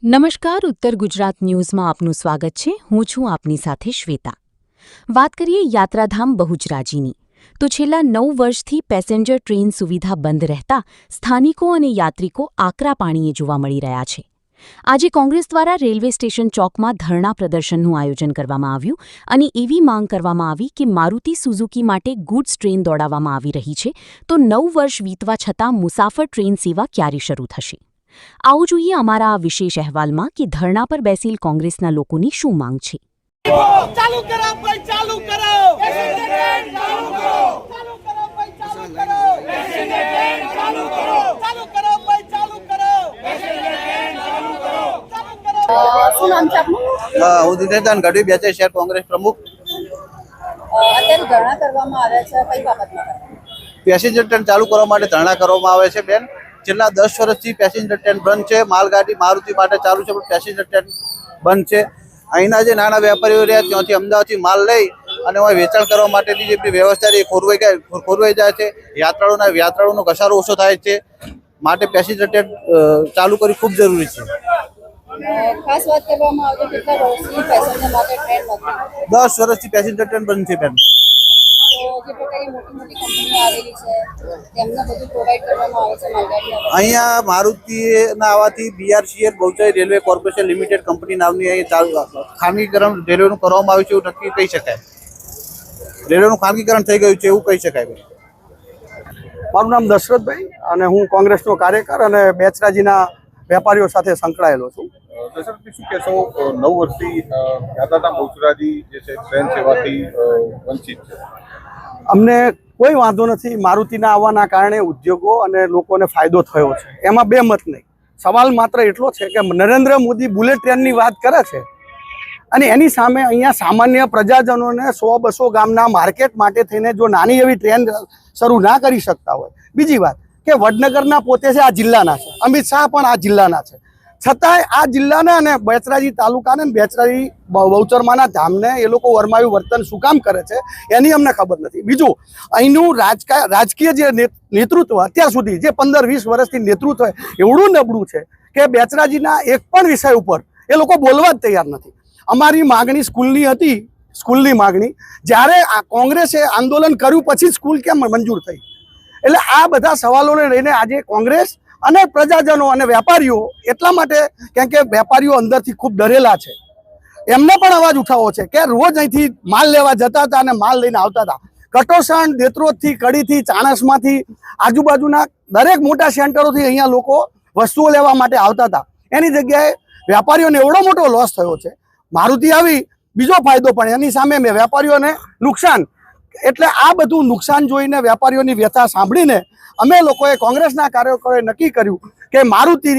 નમસ્કાર, ઉત્તર ગુજરાત ન્યૂઝમાં આપનું સ્વાગત છે। હું છું આપની સાથે શ્વેતા। વાત કરીએ યાત્રાધામ બહુચરાજીની, તો છેલ્લા 9 વર્ષથી પેસેન્જર ટ્રેન સુવિધા બંધ રહેતા સ્થાનિકો અને યાત્રિકો આકરા પાણીએ જોવા મળી રહ્યા છે। આજે કોંગ્રેસ દ્વારા રેલવે સ્ટેશન ચોકમાં ધરણા પ્રદર્શનનું આયોજન કરવામાં આવ્યું અને એવી માંગ કરવામાં આવી કે મારુતિ સુઝુકી માટે ગુડ્સ ટ્રેન દોડાવવામાં આવી રહી છે, તો 9 વર્ષ વીતવા છતાં મુસાફર ટ્રેન સેવા ક્યારે શરૂ થશે? આવો જોઈએ અમારા આ વિશેષ અહેવાલમાં કે ધરણા પર બેસેલ કોંગ્રેસના લોકોની શું માંગ છે। ચાલુ કરો ભાઈ, ચાલુ કરો પેસેન્જર ટ્રેન ચાલુ કરો, ચાલુ કરો ભાઈ, ચાલુ કરો પેસેન્જર ટ્રેન ચાલુ કરો, ચાલુ કરો ભાઈ, ચાલુ કરો પેસેન્જર ટ્રેન ચાલુ કરો, ચાલુ કરો। શું નામ છે આપનું? હું દિનેશદાન ગઢવી, બેચર શહેર કોંગ્રેસ પ્રમુખ। અત્યારે ધરણા કરવામાં આવે છે, કઈ બાબતમાં? પેસેન્જર ટ્રેન ચાલુ કરવા માટે ધરણા કરવામાં આવે છે બેન। છેલ્લા 10 વર્ષથી પેસેન્જર ટ્રેન બંધ છે। માલગાડી મારુતિ માટે ચાલુ છે, પણ પેસેન્જર ટ્રેન બંધ છે। અહીંના જે નાના વેપારીઓ રહ્યા ત્યાંથી અમદાવાદથી માલ લઈ અને હવે વેચાણ કરવા માટેની જે વ્યવસ્થા છે એ ખોરવાઈ જાય છે। યાત્રાળુનો ઘસારો ઓછો થાય છે, માટે પેસેન્જર ટ્રેન ચાલુ કરવી ખૂબ જરૂરી છે। ખાસ વાત કરવામાં આવે તો કેટલા વર્ષથી પેસેન્જર માટે ટ્રેન નથી? 10 વર્ષથી પેસેન્જર ટ્રેન બંધ છે બેન। તો જે પ્રકારની મોટી કંપનીઓ આવેલી છે તેમને બધું પ્રોવાઈડ કરવામાં આવે છે માલગાડી? અહીંયા મારુતિના આવવાથી BRCL Bahucharaji railway corporation limited company નામની અહીં ખાનગીકરણ રેલવેનું કરવામાં આવ્યું છે એવું નક્કી કહી શકાય। રેલવેનું ખાનગીકરણ થઈ ગયું છે એવું કહી શકાય। મારું નામ દશરથભાઈ અને હું કોંગ્રેસનો કાર્યકર અને બેચરાજીના વેપારીઓ સાથે સંકળાયેલો છું। દશરથભાઈ, શું કહેશો? 9 વર્ષથી યાત્રાધામ બહુચરાજી જે છે ટ્રેન સેવાથી વંચિત છે। અમને કોઈ વાંધો નથી। મારુતિના આવવાના કારણે ઉદ્યોગો અને લોકોને ફાયદો થયો છે, એમાં બે મત નહીં। સવાલ માત્ર એટલો છે કે નરેન્દ્ર મોદી બુલેટ ટ્રેનની વાત કરે છે અને એની સામે અહીંયા સામાન્ય પ્રજાજનોને 100-200 ગામના માર્કેટ માટે થઈને જો નાની એવી ટ્રેન શરૂ ના કરી શકતા હોય। બીજી વાત કે વડનગરના પોતે છે, આ જિલ્લાના છે, અમિત શાહ પણ આ જિલ્લાના છે, છતાંય આ જિલ્લાના અને બેચરાજી તાલુકાને બહુચરાજી બહુચરમાના ધામને એ લોકો વરમાયું વર્તન શું કામ કરે છે એની અમને ખબર નથી। બીજું, અહીંનું રાજકીય જે નેતૃત્વ અત્યાર સુધી જે 15-20 વર્ષથી નેતૃત્વ એવડું નબળું છે કે બેચરાજીના એક પણ વિષય ઉપર એ લોકો બોલવા જ તૈયાર નથી। અમારી માગણી સ્કૂલની હતી, સ્કૂલની માગણી જ્યારે આ કોંગ્રેસે આંદોલન કર્યું પછી સ્કૂલ કેમ મંજૂર થઈ? એટલે આ બધા સવાલોને લઈને આજે કોંગ્રેસ અને પ્રજાજનો અને વેપારીઓ એટલા માટે, કેમ કે વેપારીઓ અંદરથી ખૂબ ડરેલા છે, એમને પણ અવાજ ઉઠાવવો છે કે રોજ અહીંથી માલ લેવા જતા હતા અને માલ લઈને આવતા હતા। કટોસણ, દેત્રોદથી, કડીથી, ચાણસમાંથી, આજુબાજુના દરેક મોટા સેન્ટરોથી અહીંયા લોકો વસ્તુઓ લેવા માટે આવતા હતા। એની જગ્યાએ વેપારીઓને એવડો મોટો લોસ થયો છે। મારુતિ આવી, બીજો ફાયદો પણ એની સામે વેપારીઓને નુકસાન। એટલે આ બધું નુકસાન જોઈને, વેપારીઓની વ્યથા સાંભળીને અમે લોકોએ, કોંગ્રેસના કાર્યકરોએ નક્કી કર્યું કે મારુતિ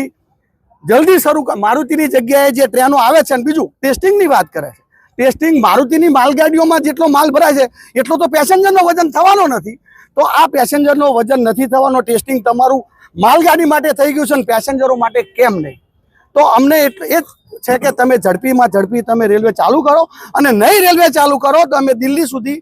જલ્દી શરૂ, મારુતિની જગ્યાએ જે ટ્રેનો આવે છે, અને બીજું ટેસ્ટિંગની વાત કરે છે। ટેસ્ટિંગ મારુતિની માલગાડીઓમાં જેટલો માલ ભરાય છે એટલો તો પેસેન્જરનો વજન થવાનો નથી, તો આ પેસેન્જરનો વજન નથી થવાનો, ટેસ્ટિંગ તમારું માલગાડી માટે થઈ ગયું છે અને પેસેન્જરો માટે કેમ નહીં? તો અમને એ જ છે કે તમે ઝડપીમાં ઝડપી તમે રેલવે ચાલુ કરો, અને નહીં રેલવે ચાલુ કરો તો અમે દિલ્હી સુધી,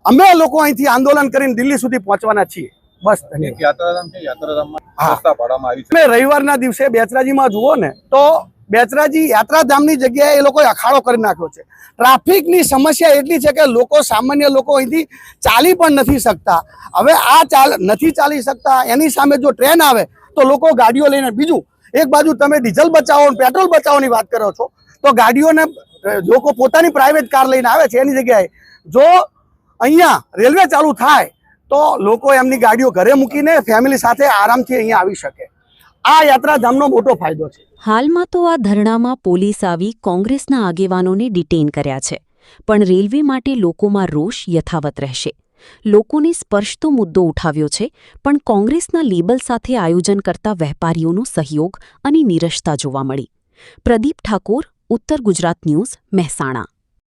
અમે લોકો અહીંથી આંદોલન કરીને દિલ્હી સુધી પહોંચવાના છીએ। બસ યાત્રાધામ છે, યાત્રાધામમાં રસ્તા પાડવામાં આવી છે। તમે રવિવારના દિવસે બેચરાજીમાં જુઓ ને તો બેચરાજી યાત્રાધામની જગ્યાએ એ લોકોએ અખાડો કરી નાખ્યો છે। ટ્રાફિકની સમસ્યા એટલી છે કે લોકો, સામાન્ય લોકો અહીંથી ચાલી પણ નથી શકતા। હવે આ નથી ચાલી શકતા, એની સામે જો ટ્રેન આવે તો લોકો ગાડીઓ લઈને, બીજું એક બાજુ તમે ડીઝલ બચાવો, પેટ્રોલ બચાવવાની વાત કરો છો, તો ગાડીઓને લોકો પોતાની પ્રાઇવેટ કાર લઈને આવે છે। એની જગ્યાએ જો અહીંયા રેલવે ચાલુ થાય તો લોકો એમની ગાડીઓ ઘરે મૂકીને ફેમિલી સાથે આરામથી અહીંયા આવી શકે। આ યાત્રાધામનો મોટો ફાયદો છે। હાલમાં તો આ ધરણામાં પોલીસ આવી કોંગ્રેસના આગેવાનોને ડિટેઇન કર્યા છે, પણ રેલવે માટે લોકોમાં રોષ યથાવત રહેશે। લોકોને સ્પર્શતો મુદ્દો ઉઠાવ્યો છે, પણ કોંગ્રેસના લેબલ સાથે આયોજન કરતા વેપારીઓનો સહયોગ અને નિરશતા જોવા મળી। પ્રદીપ ઠાકોર, ઉત્તર ગુજરાત ન્યૂઝ, મહેસાણા।